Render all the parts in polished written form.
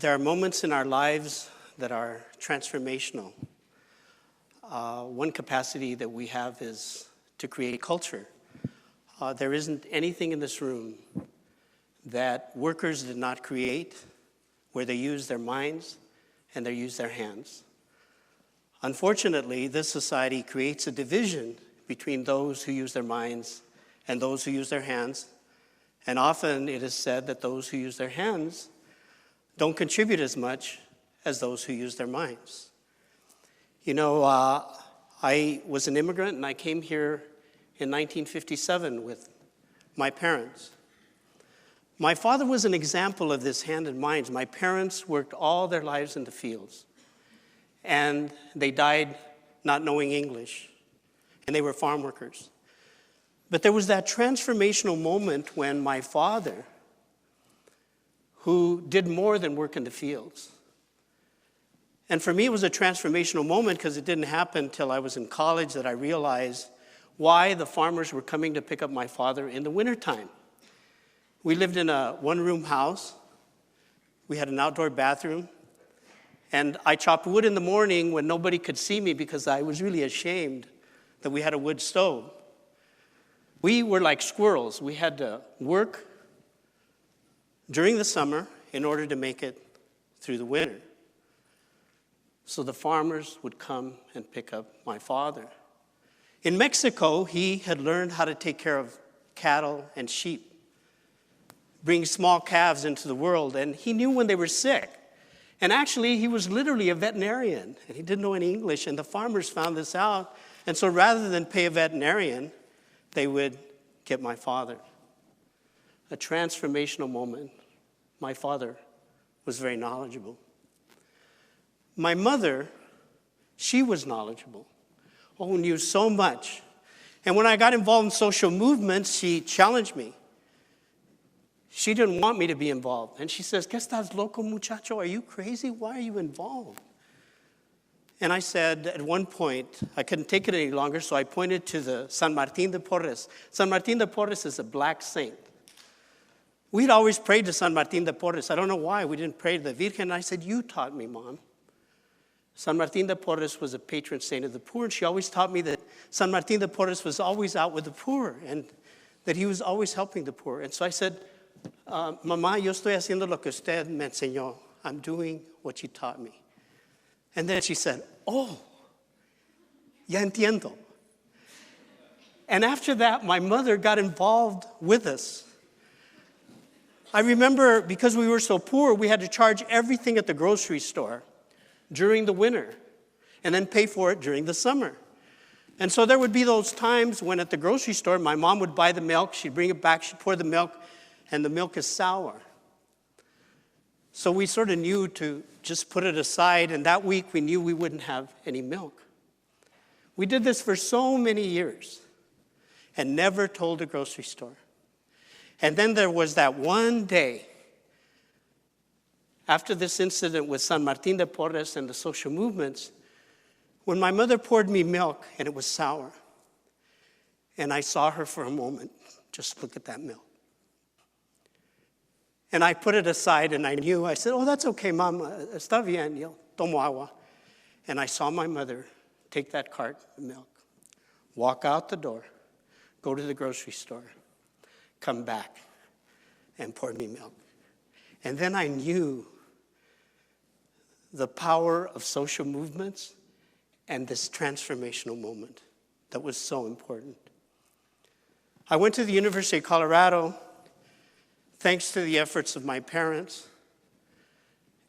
There are moments in our lives that are transformational. One capacity that we have is to create culture. There isn't anything in this room that workers did not create where they use their minds and they use their hands. Unfortunately, this society creates a division between those who use their minds and those who use their hands. And often it is said that those who use their hands don't contribute as much as those who use their minds. You know, I was an immigrant and I came here in 1957 with my parents. My father was an example of this hand and minds. My parents worked all their lives in the fields, and they died not knowing English, and they were farm workers. But there was that transformational moment when my father, who did more than work in the fields, and for me it was a transformational moment because it didn't happen until I was in college that I realized why the farmers were coming to pick up my father in the wintertime. We lived in a one-room house. We had an outdoor bathroom. And I chopped wood in the morning when nobody could see me because I was really ashamed that we had a wood stove. We were like squirrels. We had to work during the summer in order to make it through the winter. So the farmers would come and pick up my father. In Mexico, he had learned how to take care of cattle and sheep, bring small calves into the world, and he knew when they were sick. And actually, he was literally a veterinarian, and he didn't know any English, and the farmers found this out. And so rather than pay a veterinarian, they would get my father. A transformational moment. My father was very knowledgeable. My mother, she was knowledgeable. Oh, knew so much. And when I got involved in social movements, she challenged me. She didn't want me to be involved. And she says, ¿Qué estás loco, muchacho? Are you crazy? Why are you involved? And I said, at one point, I couldn't take it any longer, so I pointed to the San Martín de Porres. San Martín de Porres is a black saint. We'd always prayed to San Martín de Porres. I don't know why we didn't pray to the Virgen. And I said, you taught me, Mom. San Martín de Porres was a patron saint of the poor, and she always taught me that San Martín de Porres was always out with the poor, and that he was always helping the poor. And so I said, Mamá, yo estoy haciendo lo que usted me enseñó. I'm doing what you taught me. And then she said, oh, ya entiendo. And after that, my mother got involved with us. I remember because we were so poor, we had to charge everything at the grocery store during the winter and then pay for it during the summer. And so there would be those times when at the grocery store, my mom would buy the milk, she'd bring it back, she'd pour the milk, and the milk is sour. So we sort of knew to just put it aside, and that week we knew we wouldn't have any milk. We did this for so many years and never told the grocery store. And then there was that one day after this incident with San Martín de Porres and the social movements, when my mother poured me milk and it was sour, and I saw her for a moment just look at that milk. And I put it aside and I knew, I said, oh, that's okay, Mom, está bien, yo tomo agua. And I saw my mother take that cart of milk, walk out the door, go to the grocery store, come back, and pour me milk. And then I knew the power of social movements and this transformational moment that was so important. I went to the University of Colorado thanks to the efforts of my parents.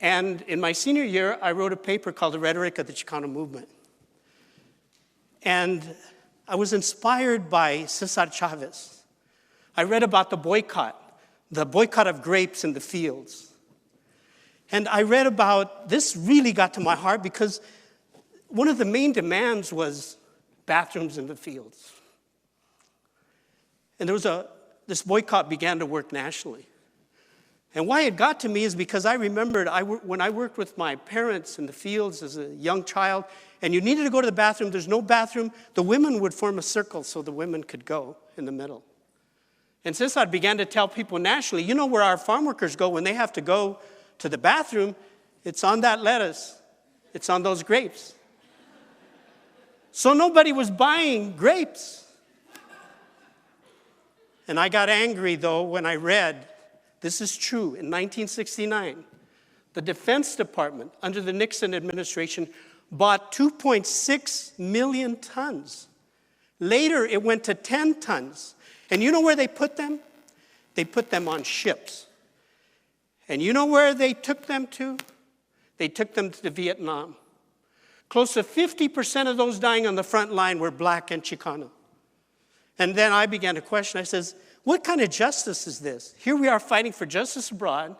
And in my senior year, I wrote a paper called The Rhetoric of the Chicano Movement. And I was inspired by Cesar Chavez. I read about the boycott of grapes in the fields. And I read about, this really got to my heart because one of the main demands was bathrooms in the fields. And this boycott began to work nationally. And why it got to me is because I remembered when I worked with my parents in the fields as a young child, and you needed to go to the bathroom, there's no bathroom, the women would form a circle so the women could go in the middle. And Cesar began to tell people nationally, you know where our farm workers go when they have to go to the bathroom, it's on that lettuce. It's on those grapes. So nobody was buying grapes. And I got angry, though, when I read, this is true, in 1969, the Defense Department, under the Nixon administration, bought 2.6 million tons. Later, it went to 10 tons. And you know where they put them? They put them on ships. And you know where they took them to? They took them to Vietnam. Close to 50% of those dying on the front line were black and Chicano. And then I began to question. I says, what kind of justice is this? Here we are fighting for justice abroad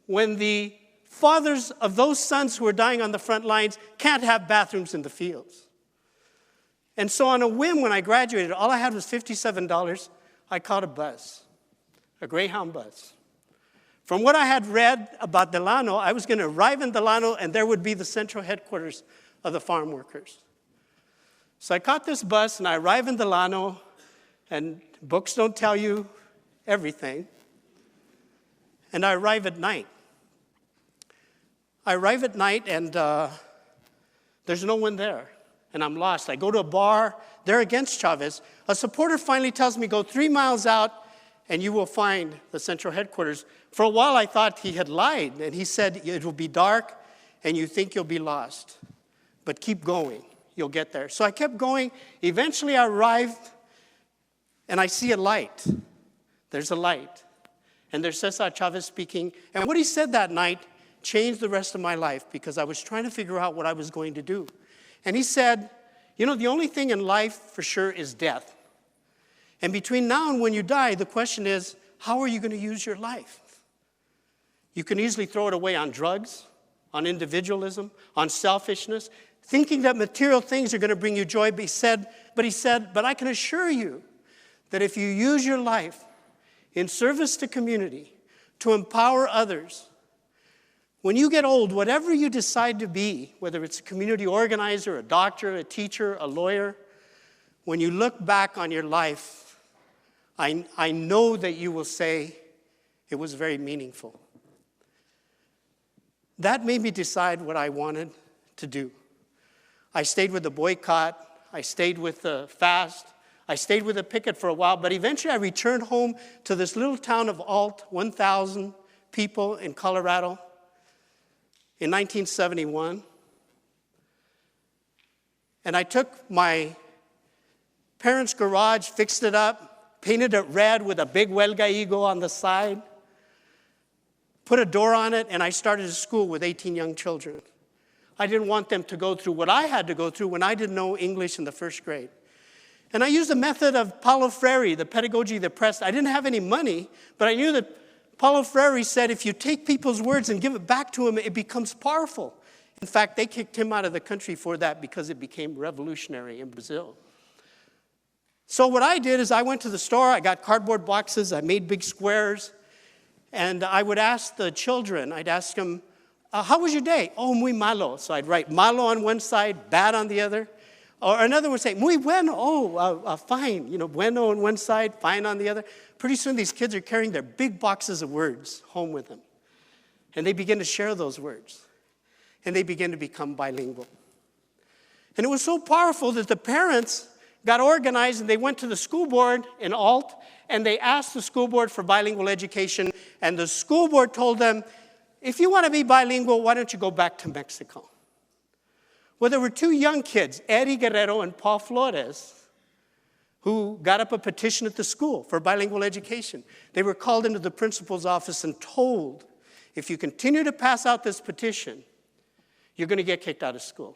when the fathers of those sons who are dying on the front lines can't have bathrooms in the fields. And so on a whim, when I graduated, all I had was $57. I caught a bus, a Greyhound bus. From what I had read about Delano, I was going to arrive in Delano, and there would be the central headquarters of the farm workers. So I caught this bus, and I arrive in Delano, and books don't tell you everything. And I arrive at night. And there's no one there, and I'm lost. I go to a bar there against Chavez. A supporter finally tells me, go 3 miles out, and you will find the central headquarters. For a while, I thought he had lied, and he said, it will be dark, and you think you'll be lost. But keep going. You'll get there. So I kept going. Eventually, I arrived, and I see a light. There's a light. And there's Cesar Chavez speaking. And what he said that night changed the rest of my life, because I was trying to figure out what I was going to do. And he said, you know, the only thing in life for sure is death. And between now and when you die, the question is, how are you going to use your life? You can easily throw it away on drugs, on individualism, on selfishness, thinking that material things are going to bring you joy. But he said, but I can assure you that if you use your life in service to community, to empower others, when you get old, whatever you decide to be, whether it's a community organizer, a doctor, a teacher, a lawyer, when you look back on your life, I know that you will say it was very meaningful. That made me decide what I wanted to do. I stayed with the boycott. I stayed with the fast. I stayed with the picket for a while, but eventually I returned home to this little town of Alt, 1,000 people in Colorado in 1971. And I took my parents' garage, fixed it up, painted it red with a big huelga eagle on the side, put a door on it, and I started a school with 18 young children. I didn't want them to go through what I had to go through when I didn't know English in the first grade. And I used the method of Paulo Freire, the pedagogy of the press. I didn't have any money, but I knew that Paulo Freire said if you take people's words and give it back to them, it becomes powerful. In fact, they kicked him out of the country for that because it became revolutionary in Brazil. So what I did is I went to the store, I got cardboard boxes, I made big squares, and I would ask the children, I'd ask them, how was your day? Oh, muy malo. So I'd write malo on one side, bad on the other. Or another would say, muy bueno, fine. You know, bueno on one side, fine on the other. Pretty soon these kids are carrying their big boxes of words home with them. And they begin to share those words. And they begin to become bilingual. And it was so powerful that the parents got organized and they went to the school board in Alt and they asked the school board for bilingual education. And the school board told them, if you want to be bilingual, why don't you go back to Mexico? Well, there were two young kids, Eddie Guerrero and Paul Flores, who got up a petition at the school for bilingual education. They were called into the principal's office and told, if you continue to pass out this petition, you're going to get kicked out of school.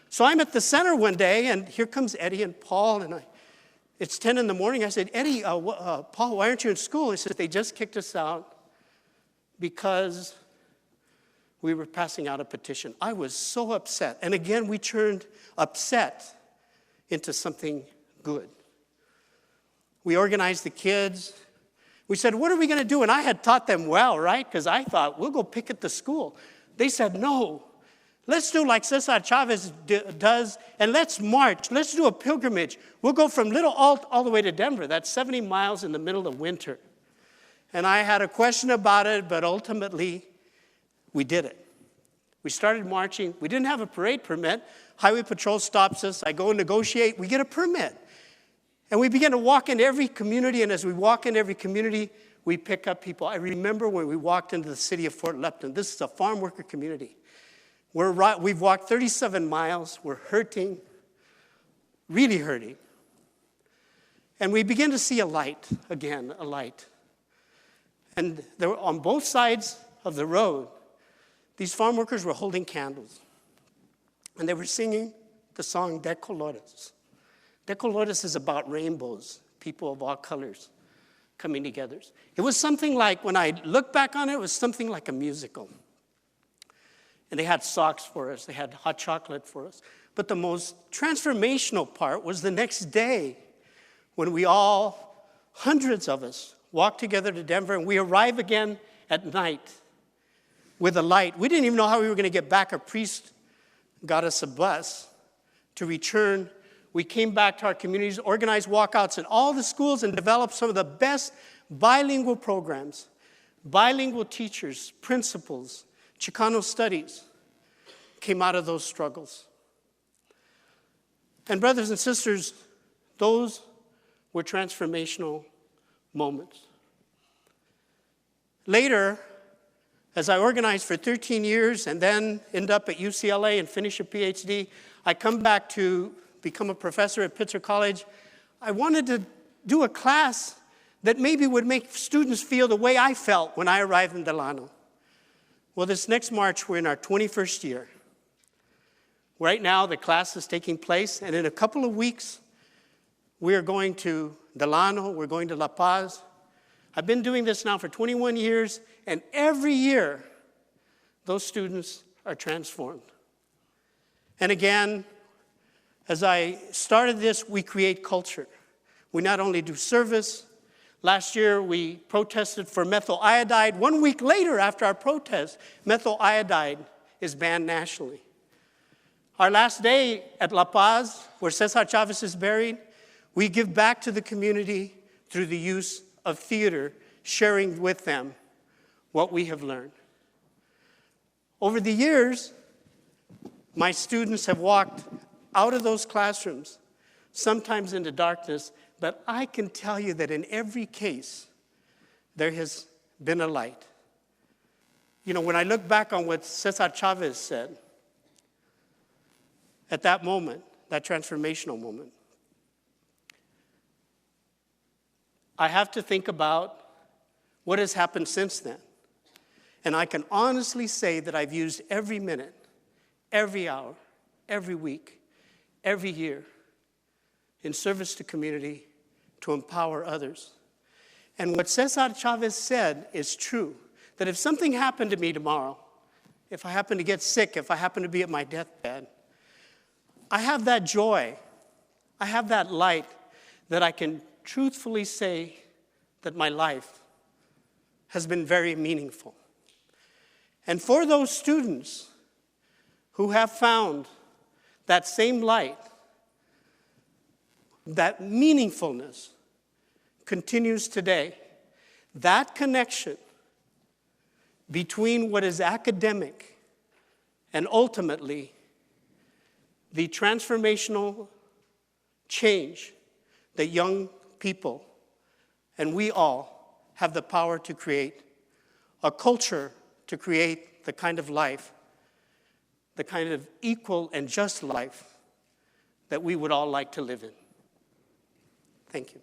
So I'm at the center one day, and here comes Eddie and Paul, and it's 10 in the morning. I said, Eddie, Paul, why aren't you in school? He said, they just kicked us out because we were passing out a petition. I was so upset. And again, we turned upset into something good. We organized the kids. We said, what are we going to do? And I had taught them well, right? Because I thought, we'll go picket the school. They said, no. Let's do like Cesar Chavez does, and let's march. Let's do a pilgrimage. We'll go from Little Alt all the way to Denver. That's 70 miles in the middle of winter. And I had a question about it, but ultimately, we did it. We started marching. We didn't have a parade permit. Highway Patrol stops us. I go and negotiate. We get a permit. And we begin to walk into every community, and as we walk into every community, we pick up people. I remember when we walked into the city of Fort Lupton. This is a farm worker community. We've walked 37 miles. We're hurting, really hurting. And we begin to see a light, again, a light. And there were, on both sides of the road, these farm workers were holding candles. And they were singing the song De Colores. De Colores is about rainbows, people of all colors coming together. It was something like, when I look back on it, it was something like a musical. And they had socks for us. They had hot chocolate for us. But the most transformational part was the next day when we all, hundreds of us, walked together to Denver, and we arrive again at night with a light. We didn't even know how we were going to get back. A priest got us a bus to return. We came back to our communities, organized walkouts in all the schools, and developed some of the best bilingual programs, bilingual teachers, principals, Chicano studies came out of those struggles. And brothers and sisters, those were transformational moments. Later, as I organized for 13 years and then end up at UCLA and finish a PhD, I come back to become a professor at Pitzer College. I wanted to do a class that maybe would make students feel the way I felt when I arrived in Delano. Well, this next March, we're in our 21st year. Right now, the class is taking place, and in a couple of weeks, we are going to Delano, we're going to La Paz. I've been doing this now for 21 years, and every year, those students are transformed. And again, as I started this, we create culture. We not only do service. Last year, we protested for methyl iodide. 1 week later, after our protest, methyl iodide is banned nationally. Our last day at La Paz, where Cesar Chavez is buried, we give back to the community through the use of theater, sharing with them what we have learned. Over the years, my students have walked out of those classrooms, sometimes into darkness, but I can tell you that in every case, there has been a light. You know, when I look back on what Cesar Chavez said, at that moment, that transformational moment, I have to think about what has happened since then. And I can honestly say that I've used every minute, every hour, every week, every year in service to community to empower others. And what Cesar Chavez said is true, that if something happened to me tomorrow, if I happen to get sick, if I happen to be at my deathbed, I have that joy, I have that light that I can truthfully say that my life has been very meaningful. And for those students who have found that same light, that meaningfulness continues today. That connection between what is academic and ultimately the transformational change that young people and we all have the power to create, a culture to create the kind of life, the kind of equal and just life that we would all like to live in. Thank you.